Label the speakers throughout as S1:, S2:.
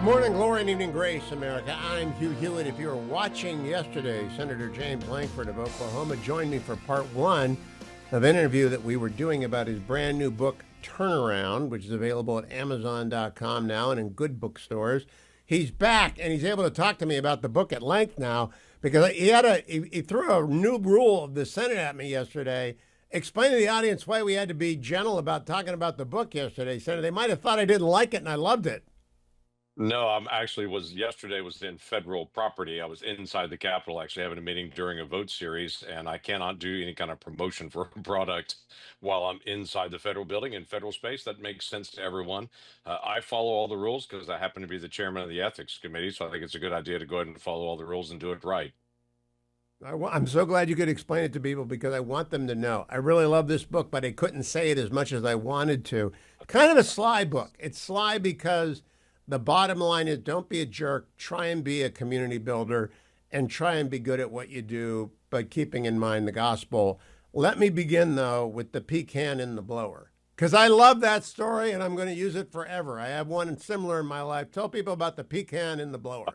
S1: Morning glory and evening grace, America. I'm Hugh Hewitt. If you were watching yesterday, Senator James Lankford of Oklahoma joined me for part one of an interview that we were doing about his brand new book, Turnaround, which is available at Amazon.com now and in good bookstores. He's back, and he's able to talk to me about the book at length now because he threw a new rule of the Senate at me yesterday, explaining to the audience why we had to be gentle about talking about the book yesterday. He said they might have thought I didn't like it, and I loved it.
S2: No, I'm actually was yesterday was in federal property. I was inside the Capitol actually having a meeting during a vote series, and I cannot do any kind of promotion for a product while I'm inside the federal building in federal space. That makes sense to everyone. I follow all the rules because I happen to be the chairman of the ethics committee, so I think it's a good idea to go ahead and follow all the rules and do it right.
S1: I'm so glad you could explain it to people because I want them to know. I really love this book, but I couldn't say it as much as I wanted to. Kind of a sly book. It's sly because the bottom line is don't be a jerk, try and be a community builder, and try and be good at what you do, but keeping in mind the gospel. Let me begin, though, with the pecan in the blower, because I love that story and I'm going to use it forever. I have one similar in my life. Tell people about the pecan in the blower.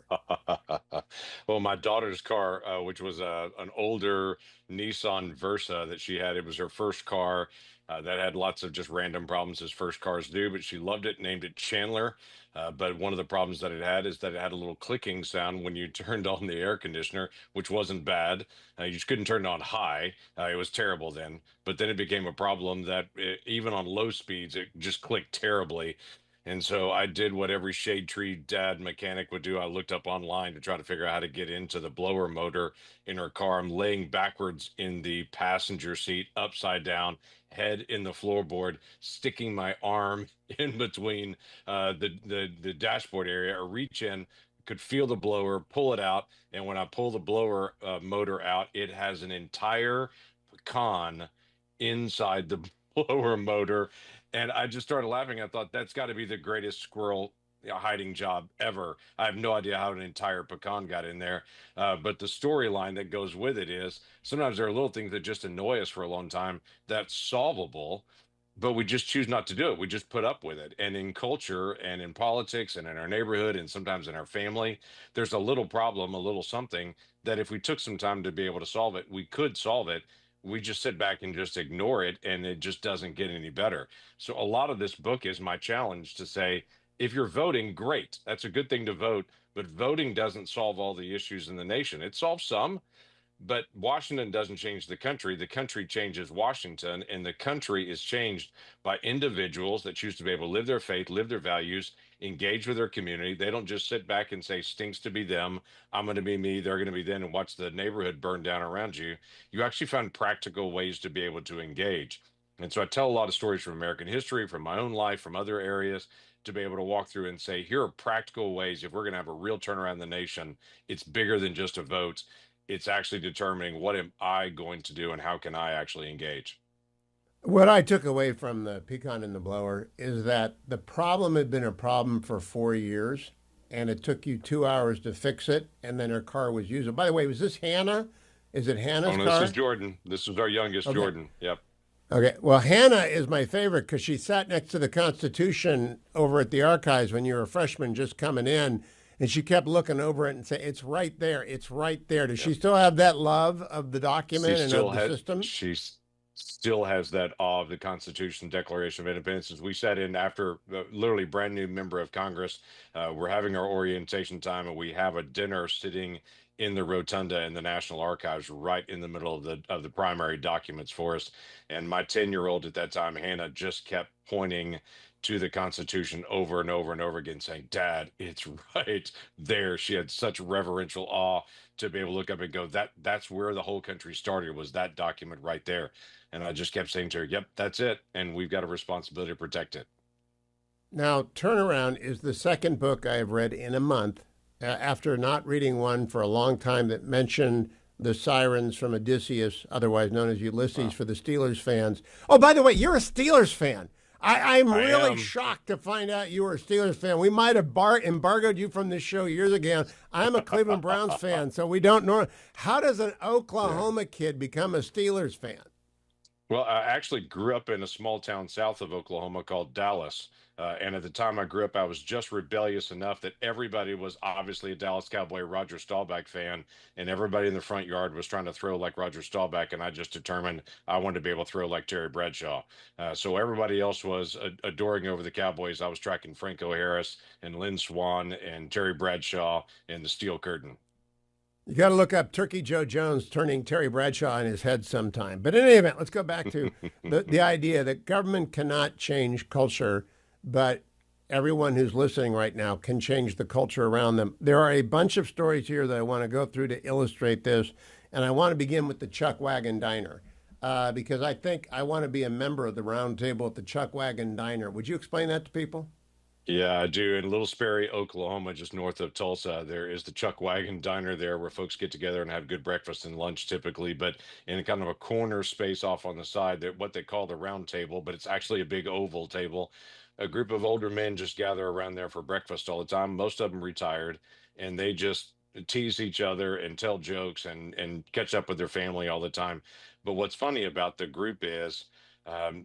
S2: Well, my daughter's car, which was an older Nissan Versa that she had, it was her first car that had lots of just random problems as first cars do, but she loved it, named it Chandler. But one of the problems that it had is that it had a little clicking sound when you turned on the air conditioner, which wasn't bad. You just couldn't turn it on high. It was terrible then. But then it became a problem that even on low speeds, it just clicked terribly. And so I did what every shade tree dad mechanic would do. I looked up online to try to figure out how to get into the blower motor in her car. I'm laying backwards in the passenger seat, upside down, head in the floorboard, sticking my arm in between the dashboard area. I reach in, could feel the blower, pull it out, and when I pull the blower motor out, it has an entire pecan inside the blower motor, and I just started laughing. I thought that's got to be the greatest squirrel hiding job ever. I have no idea how an entire pecan got in there. But the storyline that goes with it is sometimes there are little things that just annoy us for a long time that's solvable, but we just choose not to do it. We just put up with it. And in culture and in politics and in our neighborhood and sometimes in our family, there's a little problem, a little something that if we took some time to be able to solve it, we could solve it. We just sit back and just ignore it, and it just doesn't get any better. So a lot of this book is my challenge to say, if you're voting, great. That's a good thing to vote, but voting doesn't solve all the issues in the nation. It solves some, but Washington doesn't change the country. The country changes Washington, and the country is changed by individuals that choose to be able to live their faith, live their values, engage with their community. They don't just sit back and say, stinks to be them. I'm going to be me. They're going to be them, and watch the neighborhood burn down around you. You actually find practical ways to be able to engage. And so I tell a lot of stories from American history, from my own life, from other areas, to be able to walk through and say, here are practical ways. If we're going to have a real turnaround in the nation, it's bigger than just a vote. It's actually determining what am I going to do and how can I actually engage.
S1: What I took away from the pecan in the blower is that the problem had been a problem for 4 years, and it took you 2 hours to fix it, and then her car was usable. By the way, was this Hannah? Is it
S2: Oh,
S1: Hannah's
S2: no, this
S1: car?
S2: is Jordan. This is our youngest,
S1: Okay.
S2: Jordan. Yep.
S1: Okay. Well, Hannah is my favorite because she sat next to the Constitution over at the archives when you were a freshman just coming in, and she kept looking over it and saying, "It's right there. It's right there." Does she
S2: Yep.
S1: still have that love of the
S2: She
S1: document and
S2: still
S1: of the
S2: has
S1: system?
S2: still has that awe of the Constitution, Declaration of Independence. As we sat in after literally brand new member of Congress, we're having our orientation time, and we have a dinner sitting in the rotunda in the National Archives, right in the middle of the primary documents for us. And my 10-year-old at that time, Hannah, just kept pointing to the Constitution over and over and over again, saying, "Dad, it's right there." She had such reverential awe to be able to look up and go, that's where the whole country started, was that document right there. And I just kept saying to her, yep, that's it. And we've got a responsibility to protect it.
S1: Now, Turnaround is the second book I have read in a month after not reading one for a long time that mentioned the sirens from Odysseus, otherwise known as Ulysses,
S2: Wow.
S1: for the Steelers fans. Oh, by the way, you're a Steelers fan. I'm
S2: I
S1: really
S2: am.
S1: shocked to find out you were a Steelers fan. We might have embargoed you from this show years ago. I'm a Cleveland Browns fan, so we don't know. How does an
S2: Yeah.
S1: Oklahoma kid become a Steelers fan?
S2: Well, I actually grew up in a small town south of Oklahoma called Dallas. And at the time I grew up, I was just rebellious enough that everybody was obviously a Dallas Cowboy Roger Staubach fan, and everybody in the front yard was trying to throw like Roger Staubach. And I just determined I wanted to be able to throw like Terry Bradshaw. So everybody else was adoring over the Cowboys. I was tracking Franco Harris and Lynn Swan and Terry Bradshaw and the Steel Curtain.
S1: You got to look up Turkey Joe Jones turning Terry Bradshaw on his head sometime. But in any event, let's go back to the idea that government cannot change culture, but everyone who's listening right now can change the culture around them. There are a bunch of stories here that I want to go through to illustrate this, and I want to begin with the Chuck Wagon Diner. Because I think I want to be a member of the round table at the Chuck Wagon Diner. Would you explain that to people?
S2: Yeah, I do. In Little Sperry, Oklahoma, just north of Tulsa, there is the Chuck Wagon Diner there where folks get together and have good breakfast and lunch typically, but in kind of a corner space off on the side, that what they call the round table, but it's actually a big oval table. A group of older men just gather around there for breakfast all the time. Most of them retired, and they just tease each other and tell jokes and catch up with their family all the time. But what's funny about the group is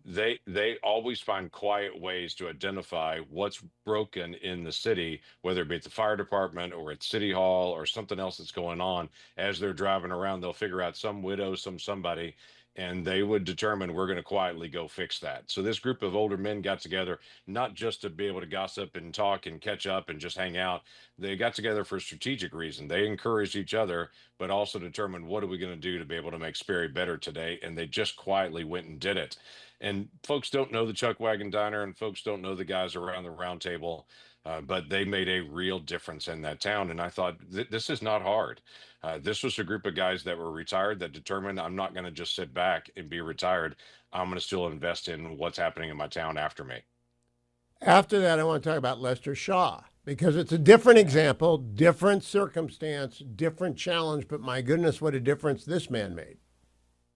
S2: they always find quiet ways to identify what's broken in the city, whether it be at the fire department or at city hall or something else that's going on. As they're driving around, they'll figure out some widow, somebody, and they would determine we're going to quietly go fix that. So this group of older men got together not just to be able to gossip and talk and catch up and just hang out. They got together for a strategic reason. They encouraged each other, but also determined what are we going to do to be able to make Sperry better today. And they just quietly went and did it. And folks don't know the Chuck Wagon Diner, and folks don't know the guys around the round table, but they made a real difference in that town. And I thought, this is not hard. This was a group of guys that were retired that determined I'm not going to just sit back and be retired. I'm going to still invest in what's happening in my town after me.
S1: After that, I want to talk about Lester Shaw because it's a different example, different circumstance, different challenge, but my goodness, what a difference this man made.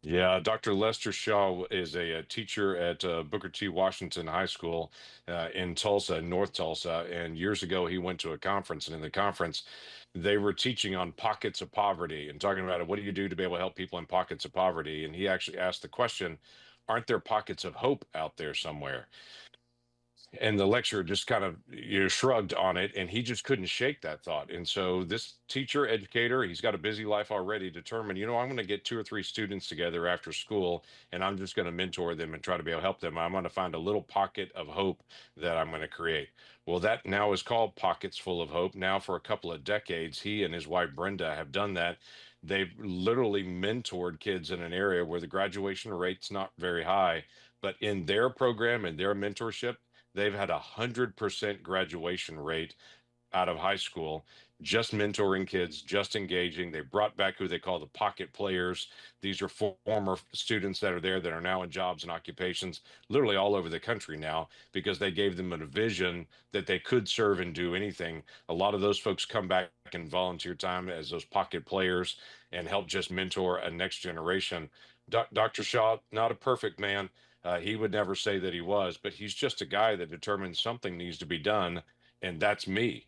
S2: Yeah, Dr. Lester Shaw is a teacher at Booker T. Washington High School in Tulsa, North Tulsa. And years ago, he went to a conference, and in the conference, they were teaching on pockets of poverty and talking about what do you do to be able to help people in pockets of poverty. And he actually asked the question, aren't there pockets of hope out there somewhere? And the lecturer just kind of shrugged on it, and he just couldn't shake that thought. And so this teacher educator, he's got a busy life already, determined, I'm going to get two or three students together after school, and I'm just going to mentor them and try to be able to help them. I'm going to find a little pocket of hope that I'm going to create. Well, that now is called Pockets Full of Hope. Now for a couple of decades, he and his wife Brenda have done that. They've literally mentored kids in an area where the graduation rate's not very high, but in their program and their mentorship, they've had 100% graduation rate out of high school, just mentoring kids, just engaging. They brought back who they call the pocket players. These are former students that are there that are now in jobs and occupations literally all over the country now because they gave them a vision that they could serve and do anything. A lot of those folks come back and volunteer time as those pocket players and help just mentor a next generation. Dr. Shaw, not a perfect man. He would never say that he was, but he's just a guy that determines something needs to be done, and that's me.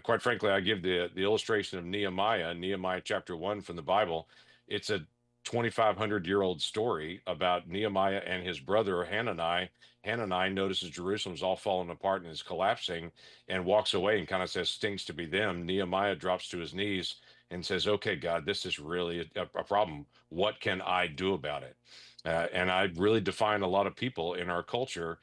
S2: Quite frankly, I give the illustration of Nehemiah chapter 1 from the Bible. It's a 2,500-year-old story about Nehemiah and his brother Hanani. Hanani notices Jerusalem's all falling apart and is collapsing and walks away and kind of says, stinks to be them. Nehemiah drops to his knees and says, okay, God, this is really a problem. What can I do about it? And I really define a lot of people in our culture,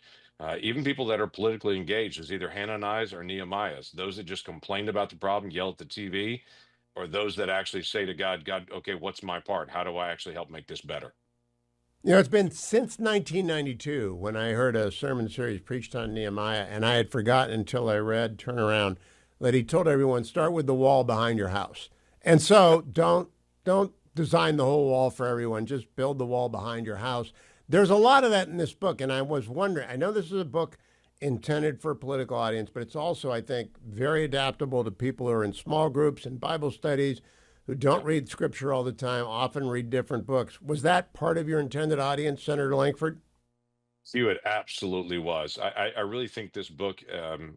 S2: even people that are politically engaged, as either Hananiahs or Nehemiahs, those that just complain about the problem, yell at the TV, or those that actually say to God, God, okay, what's my part? How do I actually help make this better?
S1: It's been since 1992 when I heard a sermon series preached on Nehemiah, and I had forgotten until I read Turnaround that he told everyone, start with the wall behind your house. And so don't design the whole wall for everyone. Just build the wall behind your house. There's a lot of that in this book, and I was wondering, I know this is a book intended for a political audience, but it's also, I think, very adaptable to people who are in small groups and Bible studies who don't read scripture all the time, often read different books. Was that part of your intended audience, Senator Lankford?
S2: Hugh, it absolutely was. I really think this book,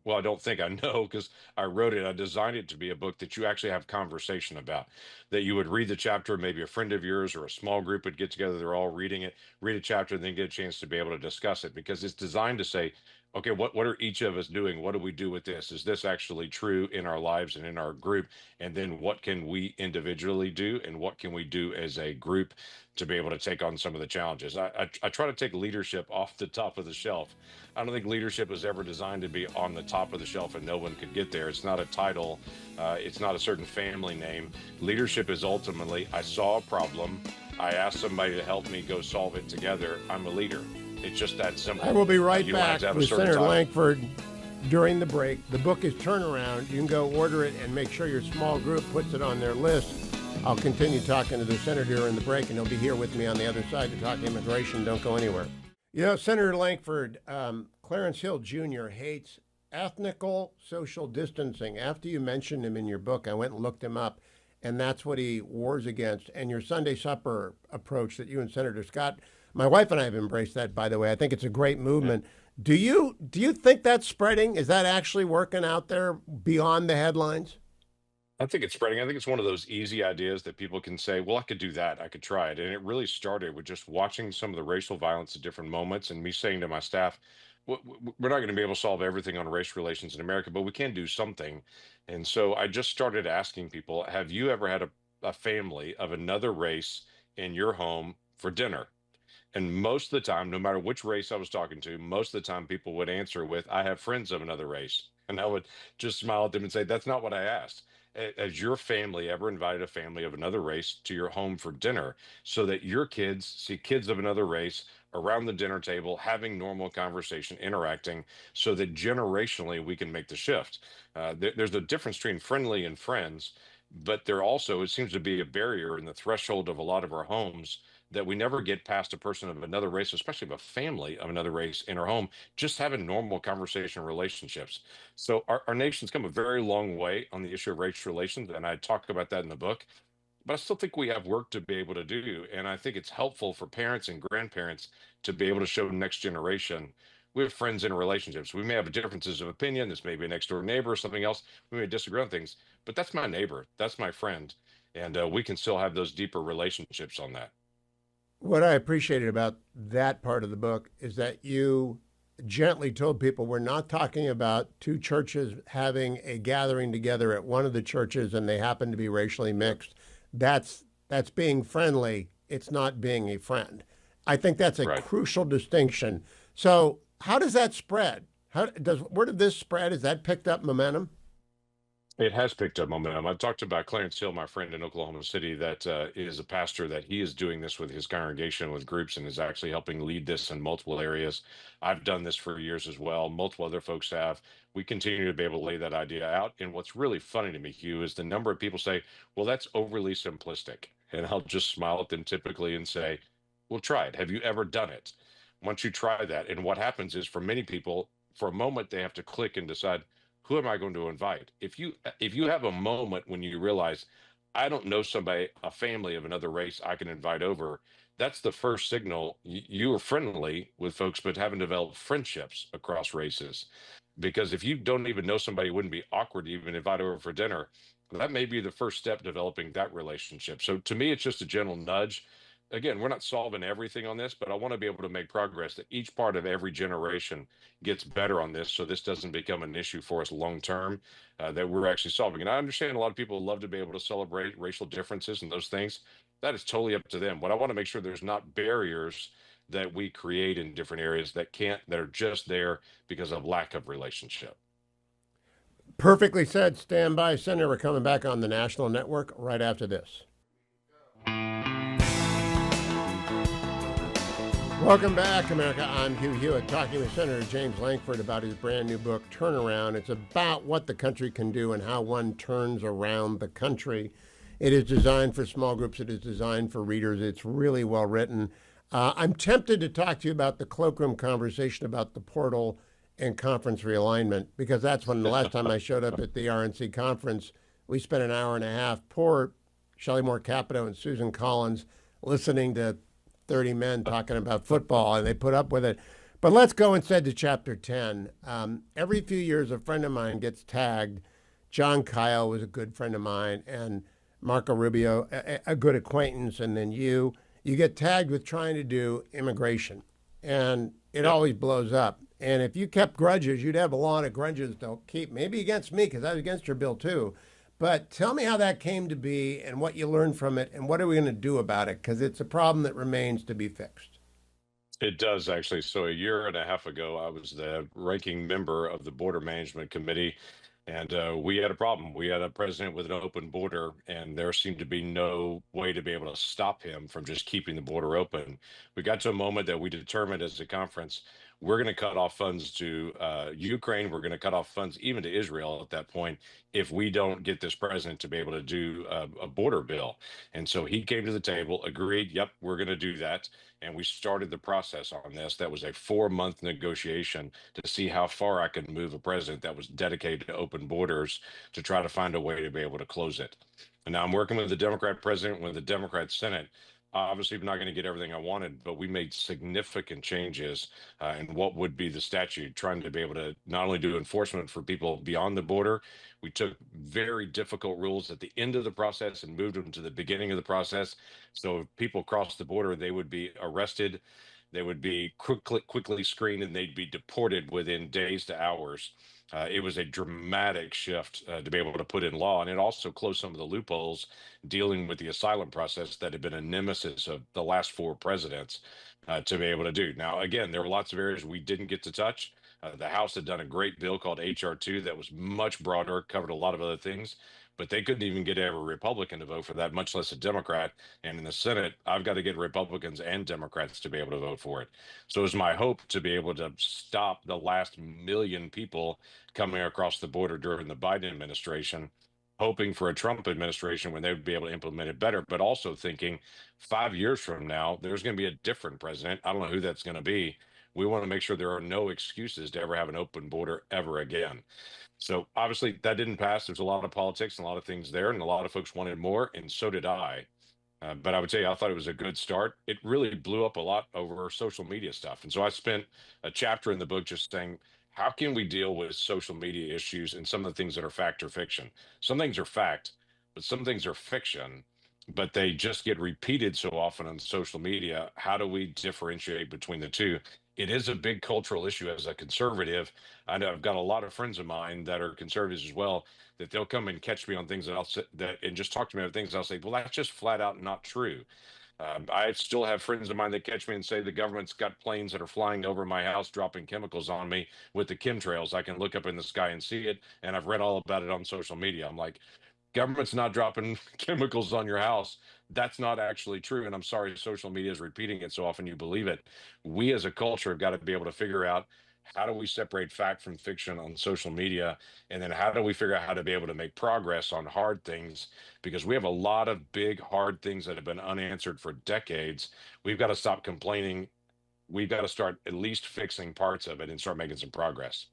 S2: well, I don't think I know because I wrote it. I designed it to be a book that you actually have conversation about, that you would read the chapter, maybe a friend of yours or a small group would get together. They're all reading it, read a chapter, and then get a chance to be able to discuss it because it's designed to say, okay, what are each of us doing? What do we do with this? Is this actually true in our lives and in our group? And then what can we individually do? And what can we do as a group to be able to take on some of the challenges. I try to take leadership off the top of the shelf. I don't think leadership was ever designed to be on the top of the shelf and no one could get there. It's not a title, it's not a certain family name. Leadership is ultimately, I saw a problem, I asked somebody to help me go solve it together. I'm a leader. It's just that simple.
S1: I will be right
S2: You don't have
S1: back
S2: to have a
S1: with
S2: certain
S1: Senator
S2: title.
S1: Lankford during the break. The book is Turnaround. You can go order it and make sure your small group puts it on their list. I'll continue talking to the senator in the break, and he'll be here with me on the other side to talk immigration. Don't go anywhere. You know, Senator Lankford, Clarence Hill Jr. hates ethnical social distancing. After you mentioned him in your book, I went and looked him up, and that's what he wars against. And your Sunday supper approach that you and Senator Scott, my wife and I have embraced that, by the way. I think it's a great movement. Do you think that's spreading? Is that actually working out there beyond the headlines?
S2: I think it's spreading. I think it's one of those easy ideas that people can say, well, I could do that. I could try it. And it really started with just watching some of the racial violence at different moments and me saying to my staff, We're not going to be able to solve everything on race relations in America, but we can do something." And so I just started asking people, have you ever had a family of another race in your home for dinner? And most of the time, no matter which race I was talking to, most of the time people would answer with, "I have friends of another race." And I would just smile at them and say, "That's not what I asked. Has your family ever invited a family of another race to your home for dinner so that your kids see kids of another race around the dinner table, having normal conversation, interacting, so that generationally we can make the shift?" There's a difference between friendly and friends, but there also, it seems to be a barrier in the threshold of a lot of our homes that we never get past a person of another race, especially of a family of another race in our home, just having normal conversation relationships. So our nation's come a very long way on the issue of race relations, and I talk about that in the book. But I still think we have work to be able to do. And I think it's helpful for parents and grandparents to be able to show next generation we have friends in relationships. We may have differences of opinion. This may be a next door neighbor or something else. We may disagree on things, but that's my neighbor. That's my friend. And we can still have those deeper relationships on that.
S1: What I appreciated about that part of the book is that you gently told people we're not talking about two churches having a gathering together at one of the churches and they happen to be racially mixed. That's being friendly. It's not being a friend. I think that's a
S2: Right.
S1: crucial distinction. So how does that spread? How does where did this spread? Has that picked up momentum?
S2: It has picked up momentum. I've talked about Clarence Hill, my friend in Oklahoma City, that is a pastor, that he is doing this with his congregation, with groups, and is actually helping lead this in multiple areas. I've done this for years as well. Multiple other folks have. We continue to be able to lay that idea out. And what's really funny to me, Hugh, is the number of people say, well, that's overly simplistic. And I'll just smile at them typically and say, well, try it. Have you ever done it? Once you try that, and what happens is for many people, for a moment, they have to click and decide, who am I going to invite? If you have a moment when you realize I don't know somebody, a family of another race I can invite over, that's the first signal you are friendly with folks, but haven't developed friendships across races. Because if you don't even know somebody, it wouldn't be awkward to even invite over for dinner. That may be the first step developing that relationship. So to me, it's just a gentle nudge. Again, we're not solving everything on this, but I want to be able to make progress that each part of every generation gets better on this so this doesn't become an issue for us long term, that we're actually solving. And I understand a lot of people love to be able to celebrate racial differences and those things. That is totally up to them. What I want to make sure there's not barriers that we create in different areas that are just there because of lack of relationship.
S1: Perfectly said. Stand by, Senator. We're coming back on the national network right after this. Welcome back, America. I'm Hugh Hewitt, talking with Senator James Lankford about his brand new book, Turnaround. It's about what the country can do and how one turns around the country. It is designed for small groups. It is designed for readers. It's really well written. I'm tempted to talk to you about the cloakroom conversation about the portal and conference realignment, because that's when the last time I showed up at the RNC conference, we spent an hour and a half. Poor Shelley Moore Capito and Susan Collins listening to 30 men talking about football, and they put up with it. But let's go instead to chapter 10. Every few years, a friend of mine gets tagged. John Kyle was a good friend of mine, and Marco Rubio, a good acquaintance, and then you get tagged with trying to do immigration, and it
S2: Yep.
S1: always blows up. And if you kept grudges, you'd have a lot of grudges to keep, maybe against me, because I was against your bill too. But tell me how that came to be and what you learned from it, and what are we going to do about it? Because it's a problem that remains to be fixed.
S2: It does actually. So a year and a half ago, I was the ranking member of the Border Management Committee, and we had a problem. We had a president with an open border, and there seemed to be no way to be able to stop him from just keeping the border open. We got to a moment that we determined as a conference, we're going to cut off funds to Ukraine. We're going to cut off funds even to Israel at that point if we don't get this president to be able to do a border bill. And so he came to the table, agreed, yep, we're going to do that, and we started the process on this. That was a 4 month negotiation to see how far I could move a president that was dedicated to open borders to try to find a way to be able to close it. And now I'm working with the Democrat president, with the Democrat Senate. Obviously, I'm not going to get everything I wanted, but we made significant changes in what would be the statute, trying to be able to not only do enforcement for people beyond the border. We took very difficult rules at the end of the process and moved them to the beginning of the process. So if people crossed the border, they would be arrested, they would be quickly screened, and they'd be deported within days to hours. It was a dramatic shift to be able to put in law, and it also closed some of the loopholes dealing with the asylum process that had been a nemesis of the last four presidents to be able to do. Now, again, there were lots of areas we didn't get to touch. The House had done a great bill called HR2 that was much broader, covered a lot of other things, but they couldn't even get every Republican to vote for that, much less a Democrat. And in the Senate, I've got to get Republicans and Democrats to be able to vote for it. So it's my hope to be able to stop the last million people coming across the border during the Biden administration, hoping for a Trump administration when they would be able to implement it better, but also thinking 5 years from now, there's going to be a different president. I don't know who that's going to be. We want to make sure there are no excuses to ever have an open border ever again. So obviously that didn't pass. There's a lot of politics and a lot of things there, and a lot of folks wanted more, and so did I. But I would say I thought it was a good start. It really blew up a lot over social media stuff. And so I spent a chapter in the book just saying, how can we deal with social media issues and some of the things that are fact or fiction? Some things are fact, but some things are fiction, but they just get repeated so often on social media. How do we differentiate between the two? It is a big cultural issue as a conservative. I know I've got a lot of friends of mine that are conservatives as well, that they'll come and catch me on things that I'll say that and just talk to me about things. I'll say, well, that's just flat out not true. I still have friends of mine that catch me and say the government's got planes that are flying over my house, dropping chemicals on me with the chemtrails. I can look up in the sky and see it, and I've read all about it on social media. I'm like, government's not dropping chemicals on your house. That's not actually true. And I'm sorry, social media is repeating it so often you believe it. We as a culture have got to be able to figure out how do we separate fact from fiction on social media? And then how do we figure out how to be able to make progress on hard things? Because we have a lot of big, hard things that have been unanswered for decades. We've got to stop complaining. We've got to start at least fixing parts of it and start making some progress.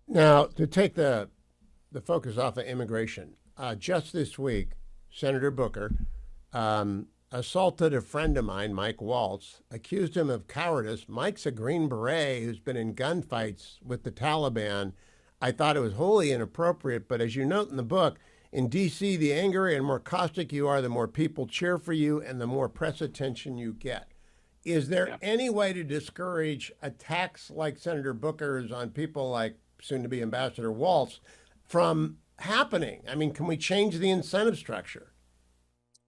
S1: Now, to take the focus off of immigration, just this week, Senator Booker assaulted a friend of mine, Mike Waltz, accused him of cowardice. Mike's a Green Beret who's been in gunfights with the Taliban. I thought it was wholly inappropriate, but as you note in the book, in D.C., the angrier and more caustic you are, the more people cheer for you and the more press attention you get. Is there
S2: Yeah.
S1: any way to discourage attacks like Senator Booker's on people like soon to be Ambassador Waltz from happening? I mean, can we change the incentive structure?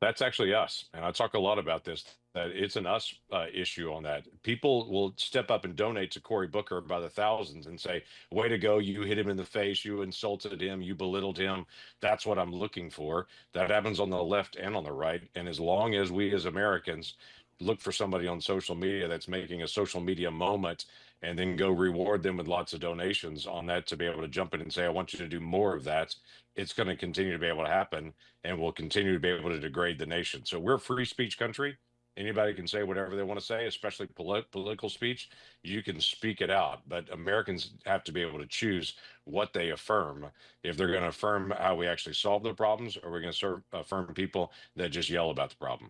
S2: That's actually us. And I talk a lot about this, that it's an us issue on that. People will step up and donate to Cory Booker by the thousands and say, way to go. You hit him in the face. You insulted him. You belittled him. That's what I'm looking for. That happens on the left and on the right. And as long as we as Americans look for somebody on social media that's making a social media moment and then go reward them with lots of donations on that to be able to jump in and say, I want you to do more of that, it's going to continue to be able to happen and will continue to be able to degrade the nation. So we're a free speech country. Anybody can say whatever they want to say, especially political speech. You can speak it out, but Americans have to be able to choose what they affirm. If they're going to affirm how we actually solve the problems, or we're going to affirm people that just yell about the problem.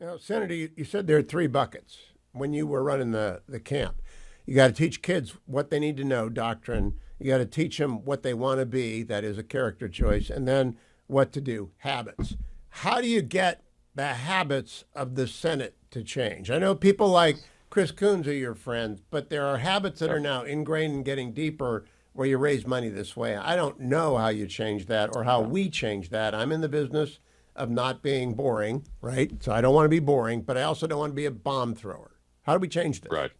S1: Now, Senator, you said there are three buckets when you were running the camp. You got to teach kids what they need to know, doctrine. You got to teach them what they want to be, that is a character choice, and then what to do, habits. How do you get the habits of the Senate to change? I know people like Chris Coons are your friends, but there are habits that are now ingrained and getting deeper where you raise money this way. I don't know how you change that or how we change that. I'm in the business of not being boring, right? So I don't want to be boring, but I also don't want to be a bomb thrower. How do we change this?
S2: Right.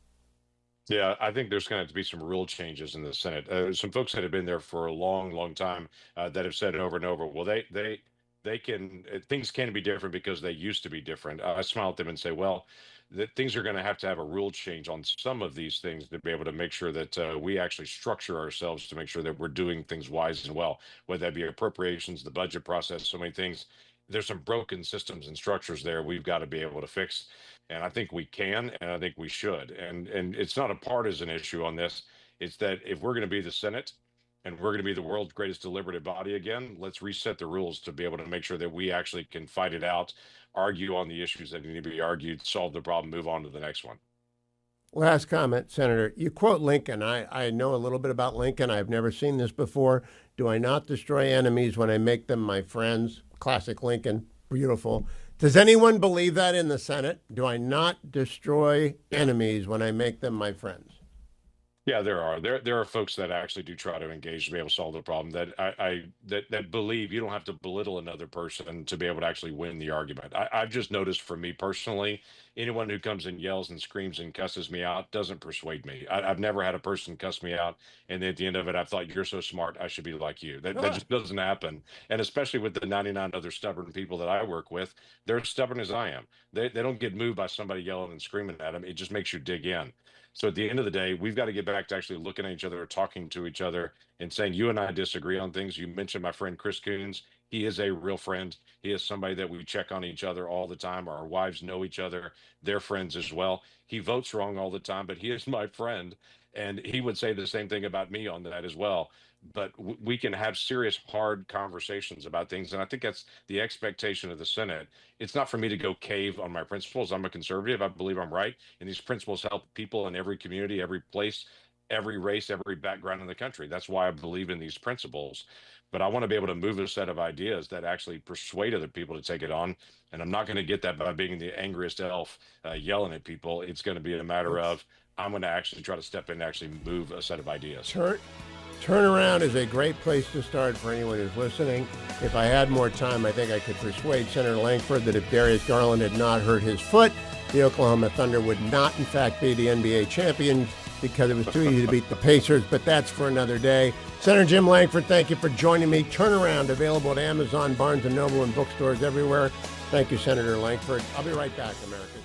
S2: Yeah, I think there's going to have to be some rule changes in the Senate. Some folks that have been there for a long, long time that have said over and over, well, they can things can be different because they used to be different. I smile at them and say, well, that things are going to have a rule change on some of these things to be able to make sure that we actually structure ourselves to make sure that we're doing things wise and well, whether that be appropriations, the budget process, so many things. There's some broken systems and structures there we've got to be able to fix, and I think we can, and I think we should. And it's not a partisan issue on this. It's that if we're going to be the Senate and we're going to be the world's greatest deliberative body again, let's reset the rules to be able to make sure that we actually can fight it out, argue on the issues that need to be argued, solve the problem, move on to the next one.
S1: Last comment, Senator. You quote Lincoln. I know a little bit about Lincoln. I've never seen this before. Do I not destroy enemies when I make them my friends? Classic Lincoln. Beautiful. Does anyone believe that in the Senate? Do I not destroy enemies when I make them my friends?
S2: Yeah, there are folks that actually do try to engage to be able to solve the problem. That believe you don't have to belittle another person to be able to actually win the argument. I've just noticed for me personally, anyone who comes and yells and screams and cusses me out doesn't persuade me. I've never had a person cuss me out, and then at the end of it, I thought, you're so smart, I should be like you. That just doesn't happen. And especially with the 99 other stubborn people that I work with, they're as stubborn as I am. They don't get moved by somebody yelling and screaming at them. It just makes you dig in. So at the end of the day, we've got to get back to actually looking at each other, talking to each other, and saying, you and I disagree on things. You mentioned my friend Chris Coons. He is a real friend. He is somebody that we check on each other all the time. Our wives know each other. They're friends as well. He votes wrong all the time, but he is my friend. And he would say the same thing about me on that as well. But we can have serious, hard conversations about things. And I think that's the expectation of the Senate. It's not for me to go cave on my principles. I'm a conservative. I believe I'm right. And these principles help people in every community, every place, every race, every background in the country. That's why I believe in these principles. But I want to be able to move a set of ideas that actually persuade other people to take it on. And I'm not going to get that by being the angriest elf yelling at people. It's going to be a matter of I'm going to actually try to step in and actually move a set of ideas.
S1: Turnaround is a great place to start for anyone who's listening. If I had more time, I think I could persuade Senator Lankford that if Darius Garland had not hurt his foot, the Oklahoma Thunder would not, in fact, be the NBA champions because it was too easy to beat the Pacers, but that's for another day. Senator Jim Lankford, thank you for joining me. Turnaround, available at Amazon, Barnes & Noble, and bookstores everywhere. Thank you, Senator Lankford. I'll be right back, America.